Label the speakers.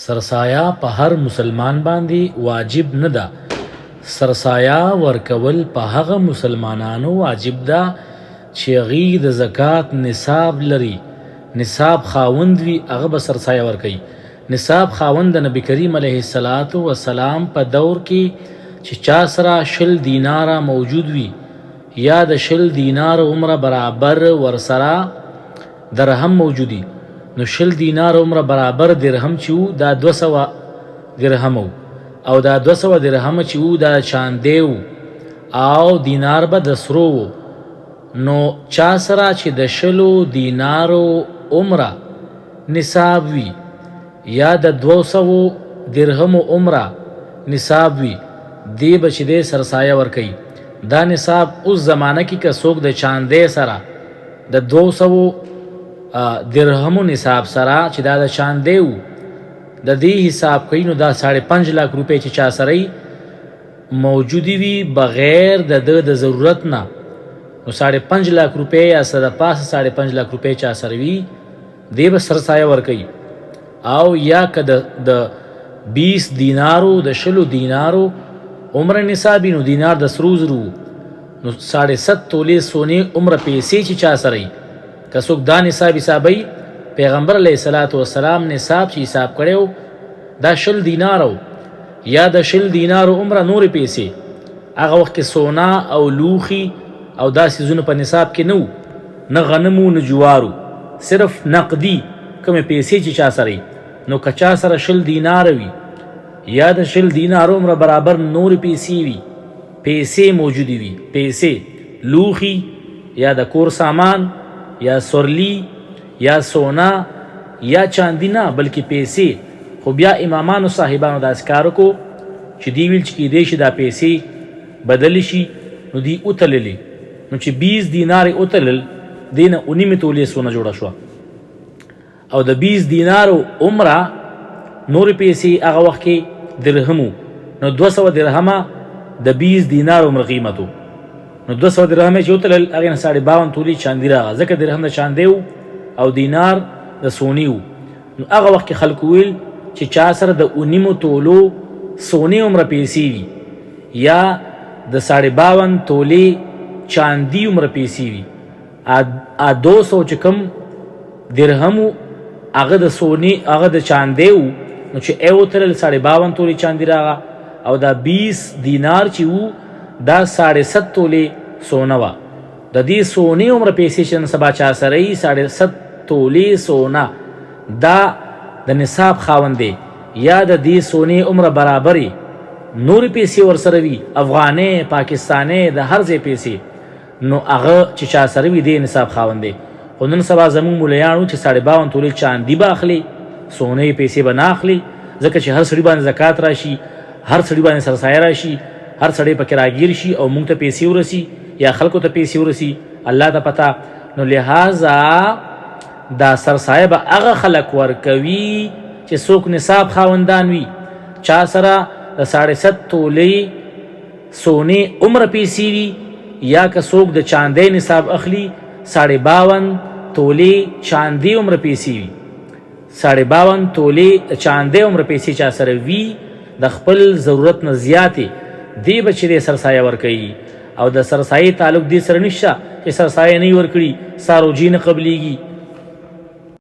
Speaker 1: سرسایه په هر مسلمان باندې واجب نه ده. سرسایه ورکول په هغه مسلمانانو واجب ده چې هغوی د زکات نصاب لري، نصاب خاوند وي، هغه به سرسایه ورکوي. نصاب خاوند د نبی کریم علیه السلام په دور کې چې چا سره 20 دیناره موجود وي یا د 20 دینار عمره برابر ورسره درهم موجودی، نو 20 دینار عمره برابر درهم چې وو دا 200 درهم وو، او دا 200 درهم چې وو دا چاندی وو، او دینار به د سرو وو. نو چا سره چې د 20 دینارو عمره نصاب وي یا د 200 درهم عمره نصاب وي، دی به چې دی سرسایه ورکوي. دا نصاب اوس زمانه کې که څوک د چاندی سره د 200 درهمو نصاب سره چې دا د چاندی وو د دې حساب کوي، نو دا 5.5 لک روپۍ چې چا سره موجودی وي بغیر د ضرورت نه، نو 5.5 لک روپۍ یا څه د پاسه 5.5 لک روپۍ چا سره وي دی به سرسایه ورکوي. او یا که د 20 دینارو د 20 دینارو عمر نصابی، نو دینار د سرو زرو، نو 7.5 تولې سونې عمر پیسې چې چا سره که څوک دا نصاب حسابوي، پیغمبر علیه السلام نصاب چې حساب کړی دا 20 دینارو یا د 20 دینارو عمره نورې پیسې، هغه وخت کې سونا او لوښي او دا څیزونه په نصاب کې نه وو، نه غنمو نه جوارو، صرف نقدي کومې پیسې چې چا سره نو که چا سره 20 دیناره وي یا د 20 دینارو عمره برابر نورې پیسې وي، پیسې موجودې وي، پیسې لوښي یا د کور سامان یا سورلی یا سونا یا چاندی نه بلکې پیسې، خو بیا امامانو صاحبانو داسې کار وکړو چې دی ویل چې کیدای شي دا پیسې بدلې شي، نو دی وتللې، نو چې 20 دینار یې وتلل دی نه 19 تولې سونه جوړه شوه، او د 20 دینارو عمره نورې پیسې هغه وخت کې درهمو، نو 200 درهمه د 20 دینار عمر قیمتو، نو 200 درهم چې وتلل هغې نه 52 تولې چاندي راغله، ځکه درهم د چاندی و او دینار د سونې و. نو هغه وخت کې خلکو ویل چې چا سره د 19 تولو سونې عمره پیسې وي یا د 52 تولې چاندي عمره پیسې وي، 200 چې کوم درهم هغه د سونې هغه د چاندی و، نو چې وتلل 52 تولې چاندي راغله، او دا 20 دینار چې وو دا 7.5 تولې سونه وه. د دې سونې عمره پیسې چې نن سبا چا سره یي 7.5 تولې سونه دا د نصاب خاوند دی، یا د دې سونې عمره برابرې نورې پیسې ورسره وي، افغانۍ پاکستانۍ د هر ځای پیسې، نو هغه چې چا سره وي دی نصاب خاوند دی. خو نن سبا زموږ مولیانو چې 52 تولې چاندي به اخلي، سونې پیسې به نه اخلي، ځکه چې هر سړي باندې زکات راشي، هر سړي باندې سرسایه راشي، هر سړی پکې راګیر شي او موږ ته پیسې ورسي یا خلکو ته پیسې ورسي، الله ته پته. نو لہذا دا سرسایه به هغه خلک ورکوي چې څوک نصاب خاوندان وي، چا سره د 7.5 تولې سونې عمره پیسې وي، یا که څوک د چاندی نصاب اخلي 52 تولې چاندي عمره پیسې وي، 52 تولې چاندی عمره پیسې چا سره وي د خپل ضرورت نه زیاتې، دی به چې دی سرسایه ورکوي. او د سرسایې تعلق دې سره نشته چې سرسایه نه یې ورکړي سا روجې نه قبلیږي